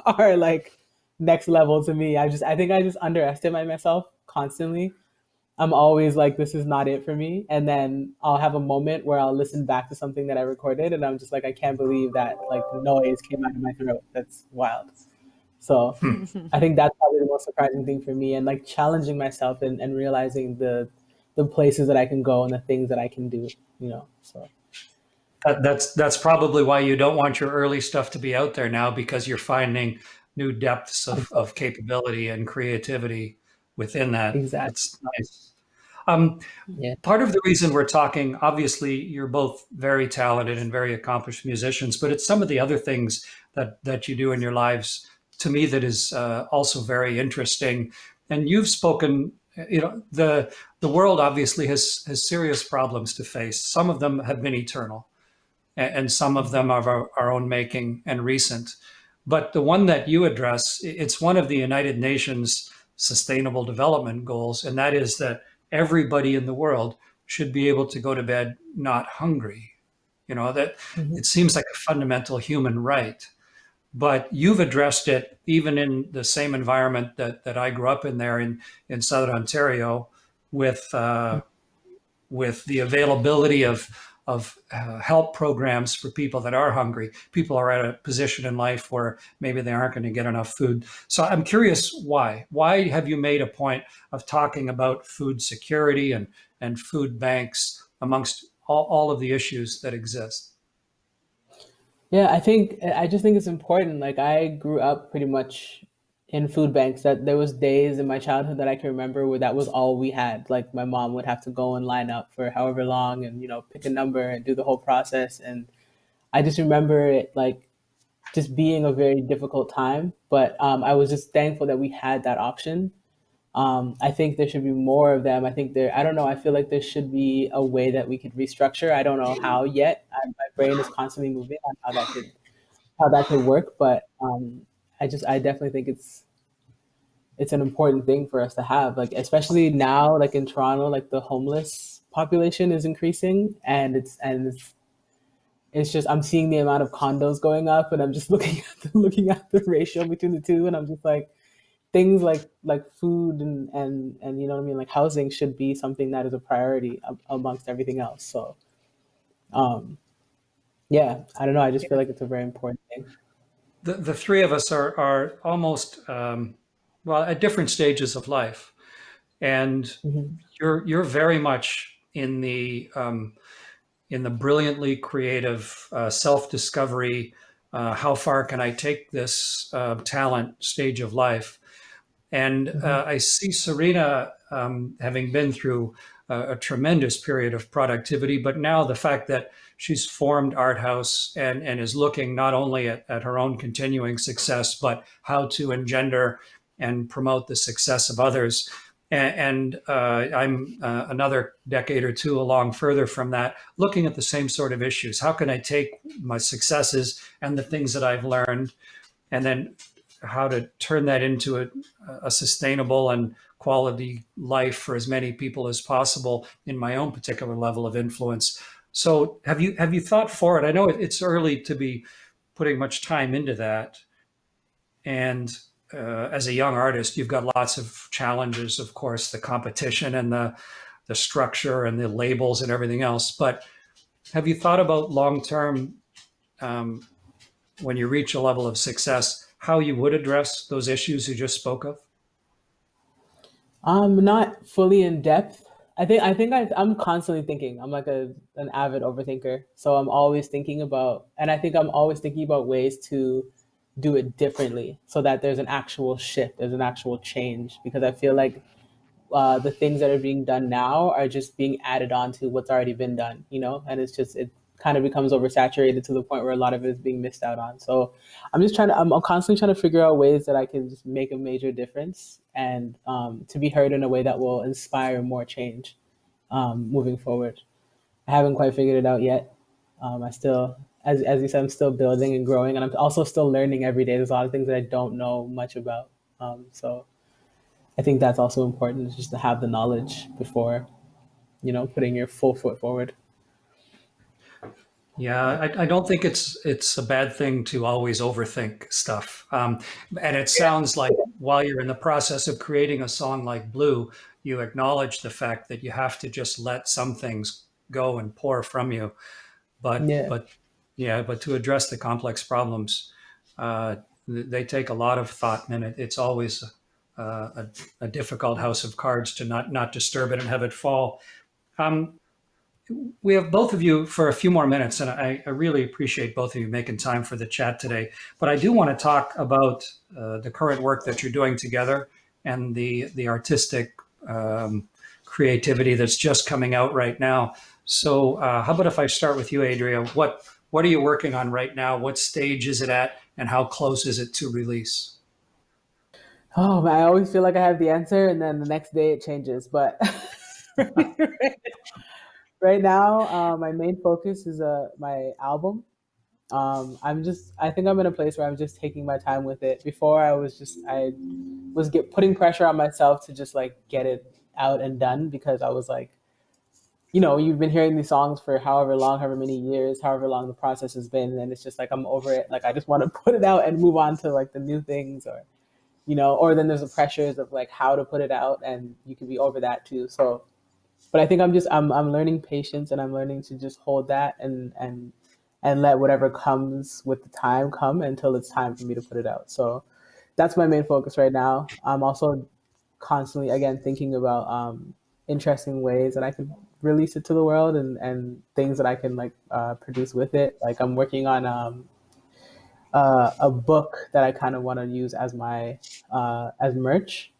are like next level to me. I think I just underestimate myself constantly. I'm always like, this is not it for me. And then I'll have a moment where I'll listen back to something that I recorded and I'm just like, I can't believe that like noise came out of my throat. That's wild. So Hmm. I think that's probably the most surprising thing for me and like challenging myself and realizing the places that I can go and the things that I can do. So That's probably why you don't want your early stuff to be out there now, because you're finding new depths of capability and creativity within that. exactly. That's nice. Um, Yeah. Part of the reason we're talking, obviously, you're both very talented and very accomplished musicians, but it's some of the other things that you do in your lives to me that is also very interesting. And you've spoken, the world obviously has serious problems to face. Some of them have been eternal, and some of them are our own making and recent. But the one that you address, it's one of the United Nations Sustainable Development Goals, and that is that everybody in the world should be able to go to bed not hungry. That Mhm. it seems like a fundamental human right. But you've addressed it even in the same environment that I grew up in there in Southern Ontario, with the availability of help programs for people that are hungry. People are at a position in life where maybe they aren't going to get enough food. So I'm curious why. Why have you made a point of talking about food security and food banks amongst all of the issues that exist? Yeah, I just think it's important. Like I grew up pretty much in food banks. That there was days in my childhood that I can remember where that was all we had. Like my mom would have to go and line up for however long and pick a number and do the whole process. And I just remember it like just being a very difficult time. But I was just thankful that we had that option. I think there should be more of them. I think I don't know, I feel like there should be a way that we could restructure. I don't know how yet. My brain is constantly moving on how that could work, but I definitely think it's an important thing for us to have, like especially now, like in Toronto, like the homeless population is increasing, and it's just I'm seeing the amount of condos going up, and I'm just looking at the ratio between the two, and I'm just like things like food and you know what I mean, like housing should be something that is a priority amongst everything else. So um, yeah, I don't know. I just feel like it's a very important thing. The three of us are almost well, at different stages of life, and Hmm. you're very much in the brilliantly creative self discovery. How far can I take this talent stage of life? And Hmm. I see Serena having been through a tremendous period of productivity, but now the fact that she's formed Art House and is looking not only at her own continuing success, but how to engender and promote the success of others. And I'm another decade or two along further from that, looking at the same sort of issues. How can I take my successes and the things that I've learned, and then how to turn that into a sustainable and quality life for as many people as possible in my own particular level of influence. So have you thought forward? I know it's early to be putting much time into that, and as a young artist, you've got lots of challenges, of course, the competition and the structure and the labels and everything else. But have you thought about long term, um, when you reach a level of success, how you would address those issues you just spoke of? Not fully in depth. I'm constantly thinking. I'm like an avid overthinker, so I'm always thinking about, and I think I'm always thinking about ways to do it differently, so that there's an actual shift, there's an actual change. Because I feel like the things that are being done now are just being added on to what's already been done, and it kind of becomes oversaturated to the point where a lot of it is being missed out on. So I'm constantly trying to figure out ways that I can just make a major difference and to be heard in a way that will inspire more change moving forward. I haven't quite figured it out yet. I still, as you said, I'm still building and growing, and I'm also still learning every day. There's a lot of things that I don't know much about. So I think that's also important, is just to have the knowledge before, putting your full foot forward. Yeah, I don't think it's a bad thing to always overthink stuff. And it sounds like while you're in the process of creating a song like Blue, you acknowledge the fact that you have to just let some things go and pour from you. But Yeah. but yeah, but to address the complex problems, they take a lot of thought, and it's always a difficult house of cards to not disturb it and have it fall. Um, we have both of you for a few more minutes, and I really appreciate both of you making time for the chat today. But I do want to talk about the current work that you're doing together and the artistic um, creativity that's just coming out right now. So, how about if I start with you, Adria? What are you working on right now? What stage is it at, and how close is it to release? Oh man, I always feel like I have the answer, and then the next day it changes. But right now, my main focus is my album. I think I'm in a place where I'm just taking my time with it. Before I was putting pressure on myself to just like get it out and done, because I was like, you've been hearing these songs for however long, however many years, however long the process has been, and it's just like I'm over it. Like I just want to put it out and move on to like the new things, or then there's the pressures of like how to put it out, and you can be over that too. So, but I think I'm learning patience, and I'm learning to just hold that and let whatever comes with the time come until it's time for me to put it out. So that's my main focus right now. I'm also constantly again thinking about interesting ways that I could release it to the world, and things that I can like produce with it. Like I'm working on a book that I kind of want to use as my as merch,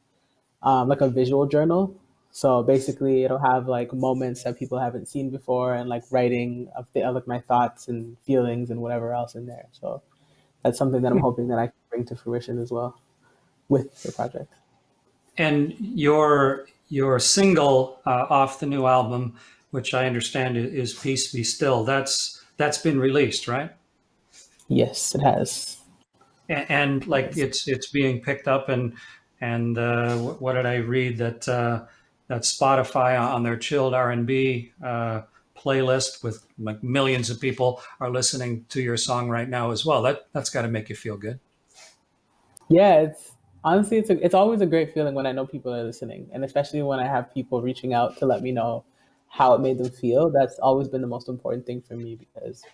like a visual journal. So basically, it'll have like moments that people haven't seen before, and like writing of like my thoughts and feelings and whatever else in there. So that's something that I'm hoping that I can bring to fruition as well with the project. And your single off the new album, which I understand is "Peace Be Still," that's been released, right? Yes, it has. And like Yes. it's being picked up, and what did I read that Spotify on their chilled R&B playlist with like millions of people are listening to your song right now as well. That's got to make you feel good. Yeah, it's honestly it's always a great feeling when I know people are listening, and especially when I have people reaching out to let me know how it made them feel. That's always been the most important thing for me, because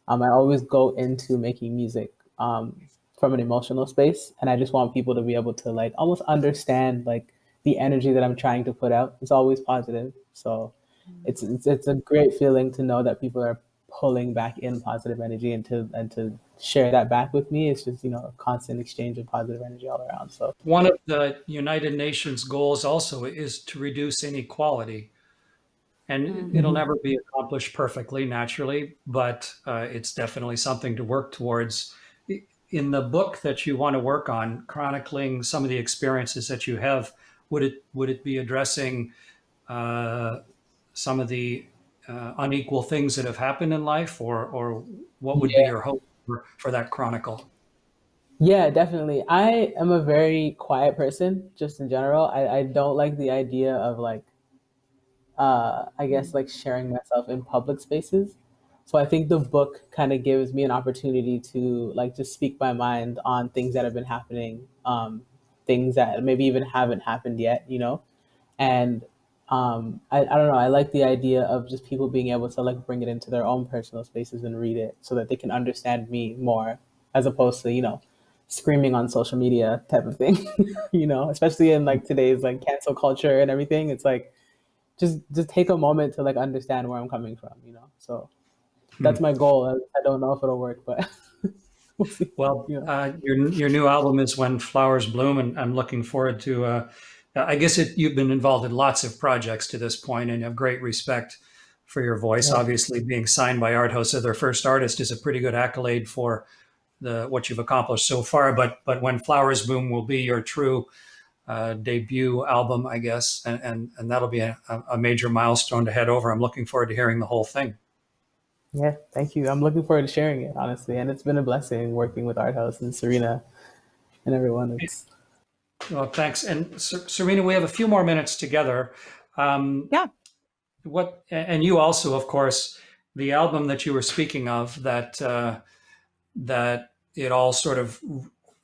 I always go into making music from an emotional space, and I just want people to be able to like almost understand like the energy that I'm trying to put out. It's always positive, so it's a great feeling to know that people are pulling back in positive energy, and to share that back with me. It's just a constant exchange of positive energy all around. So One of the United Nations goals also is to reduce inequality. And Mm. it'll mhm. never be accomplished perfectly, naturally, but it's definitely something to work towards. In the book that you want to work on, chronicling some of the experiences that you have, would it be addressing uh, some of the unequal things that have happened in life, or what would be Yeah, your hope for that chronicle? yeah, definitely. I am a very quiet person, just in general. I don't like the idea of like I guess like sharing myself in public spaces. So I think the book kind of gives me an opportunity to like just speak my mind on things that have been happening, things that maybe even haven't happened yet. And I don't know, I like the idea of just people being able to like bring it into their own personal spaces and read it so that they can understand me more, as opposed to, screaming on social media type of thing. Especially in like today's like cancel culture and everything. It's like just take a moment to like understand where I'm coming from. So Hmm. that's my goal. I don't know if it'll work, but we'll see. Well, You know. your new album is When Flowers Bloom, and I'm looking forward to. I guess you've been involved in lots of projects to this point, and you have great respect for your voice. Yeah. Obviously, being signed by Art House as their first artist is a pretty good accolade for the what you've accomplished so far. But When Flowers Bloom will be your true debut album, I guess, and that'll be a major milestone to head over. I'm looking forward to hearing the whole thing. Yeah, thank you. I'm looking forward to sharing it, honestly, and it's been a blessing working with Art House and Serena and everyone. It's Well, thanks. And Serena, we have a few more minutes together. Um, Yeah. what and you also, of course, the album that you were speaking of, that it all sort of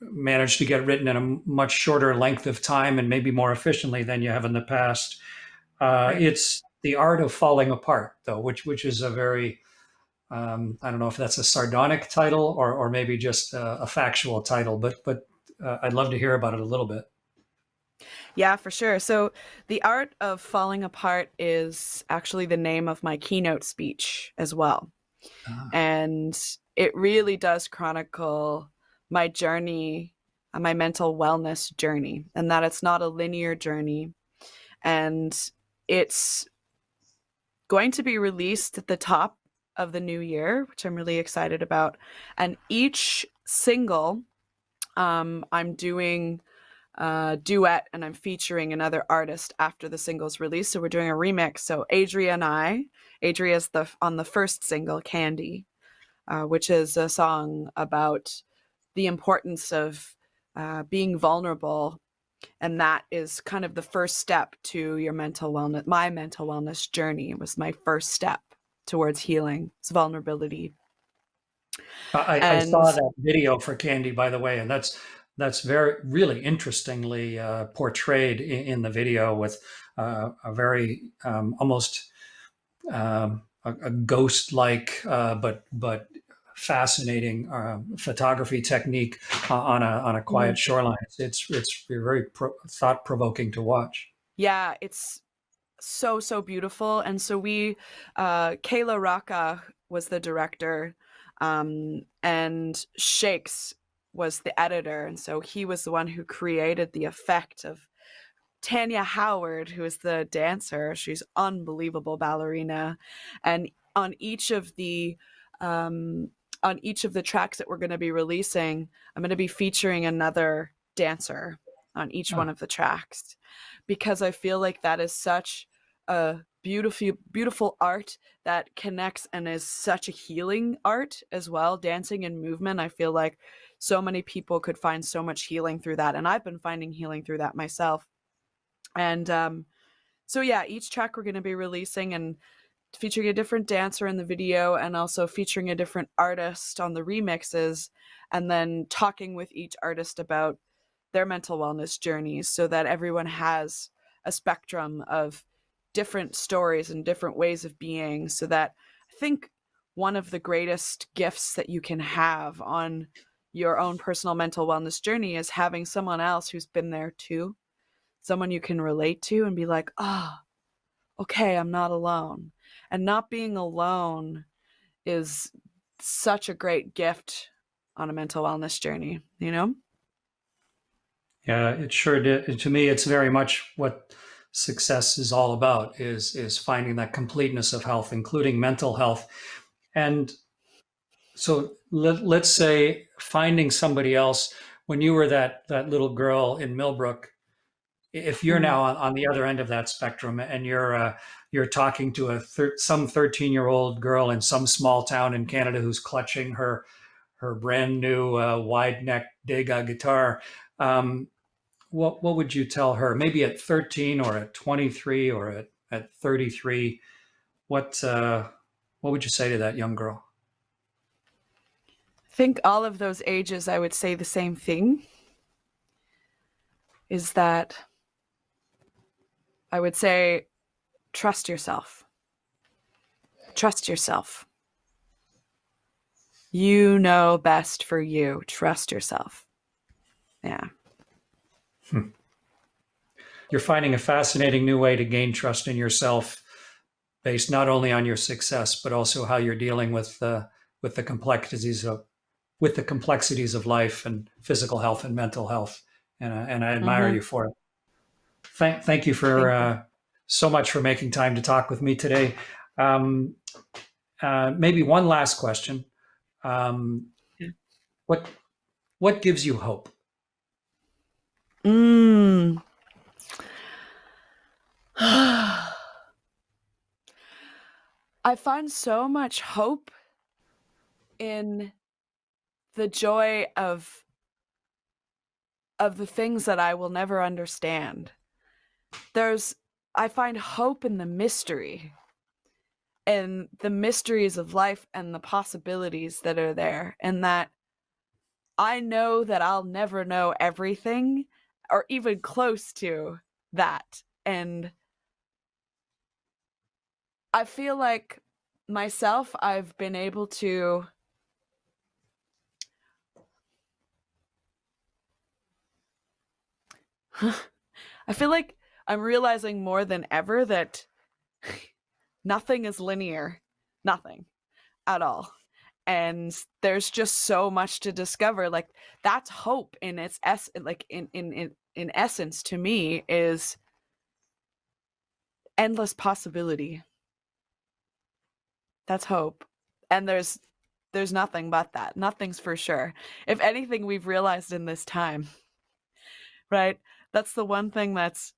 managed to get written in a much shorter length of time and maybe more efficiently than you have in the past. Right. It's The Art of Falling Apart, though, which is a very I don't know if that's a sardonic title, or maybe just a factual title, but I'd love to hear about it a little bit. Yeah, for sure. So, The Art of Falling Apart is actually the name of my keynote speech as well. Ah. And it really does chronicle my journey, my mental wellness journey, and that it's not a linear journey. And it's going to be released at the top of the new year, which I'm really excited about. And each single, I'm doing duet, and I'm featuring another artist after the single's release. So we're doing a remix. So Adria and Adria's on the first single, Candy, which is a song about the importance of being vulnerable. And that is kind of the first step to your mental wellness. My mental wellness journey was my first step towards healing. It's vulnerability. I And saw that video for Candy, by the way, and that's very really interestingly portrayed in the video with a very almost a ghost-like but fascinating photography technique on a quiet shoreline. It's very thought-provoking to watch. yeah, it's so beautiful. And so Kayla Rocca was the director, and Shakes was the editor, and so he was the one who created the effect of Tanya Howard, who is the dancer. She's unbelievable ballerina, and on each of the tracks that we're going to be releasing, I'm going to be featuring another dancer on each one of the tracks, because I feel like that is such a beautiful art that connects and is such a healing art as well. Dancing and movement, I feel like so many people could find so much healing through that, and I've been finding healing through that myself. And so yeah, each track we're going to be releasing and featuring a different dancer in the video, and also featuring a different artist on the remixes, and then talking with each artist about their mental wellness journeys, so that everyone has a spectrum of different stories and different ways of being. So that I think one of the greatest gifts that you can have on your own personal mental wellness journey is having someone else who's been there too, someone you can relate to and be like, okay, I'm not alone. And not being alone is such a great gift on a mental wellness journey, you know? Yeah, it sure did. To me, it's very much what success is all about, is finding that completeness of health, including mental health. And so let's say finding somebody else when you were that little girl in Millbrook, if you're now on the other end of that spectrum and you're talking to some 13-year-old girl in some small town in Canada who's clutching her brand new wide neck Degas guitar, what would you tell her? Maybe at 13 or at 23 or at 33, what would you say to that young girl? I think all of those ages, I would say the same thing, is that I would say, trust yourself. Trust yourself. You know best for you. Trust yourself. Yeah. You're finding a fascinating new way to gain trust in yourself, based not only on your success but also how you're dealing with the complexities of life and physical health and mental health. And I admire you for it. Thank you for so much for making time to talk with me today. Maybe one last question. What gives you hope? I find so much hope in the joy of the things that I will never understand. I find hope in the mystery, and the mysteries of life and the possibilities that are there, and that I know that I'll never know everything or even close to that. And I feel like myself, I've been able to I feel like I'm realizing more than ever that nothing is linear. Nothing at all. And there's just so much to discover. Like, that's hope in its in essence, to me, is endless possibility. That's hope. And there's nothing but that. Nothing's for sure. If anything we've realized in this time, right? That's the one thing that's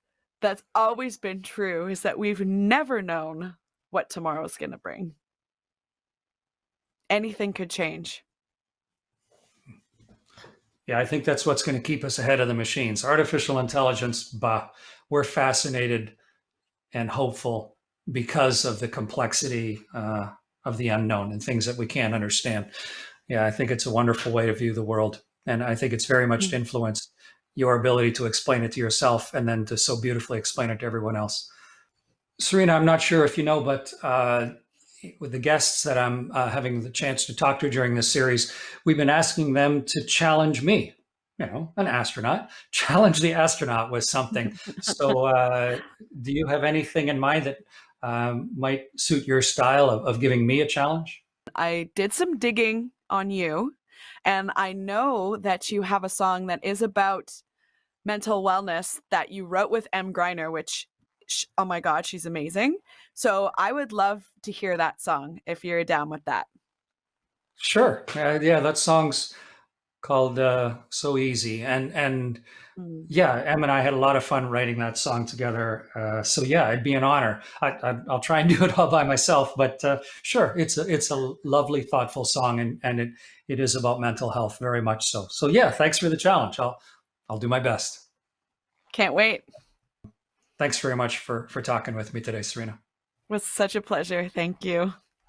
always been true, is that we've never known what tomorrow's going to bring. Anything could change. Yeah, I think that's what's going to keep us ahead of the machines. Artificial intelligence, bah, we're fascinated and hopeful because of the complexity of the unknown and things that we can't understand. Yeah, I think it's a wonderful way to view the world. And I think it's very much influenced your ability to explain it to yourself and then to so beautifully explain it to everyone else. Serena, I'm not sure if you know, but with the guests that I'm having the chance to talk to during this series, we've been asking them to challenge me, an astronaut, challenge the astronaut with something. So, do you have anything in mind that might suit your style of giving me a challenge? I did some digging on you, and I know that you have a song that is about mental wellness that you wrote with M. Griner, which, oh my God, she's amazing. So I would love to hear that song if you're down with that. Sure. Yeah, that song's called "So Easy," and Mm. yeah, Em and I had a lot of fun writing that song together. So yeah, it'd be an honor. I'll try and do it all by myself, but sure, it's a lovely, thoughtful song, and it is about mental health, very much so. So yeah, thanks for the challenge. I'll do my best. Can't wait. Thanks very much for talking with me today, Serena. It was such a pleasure. Thank you.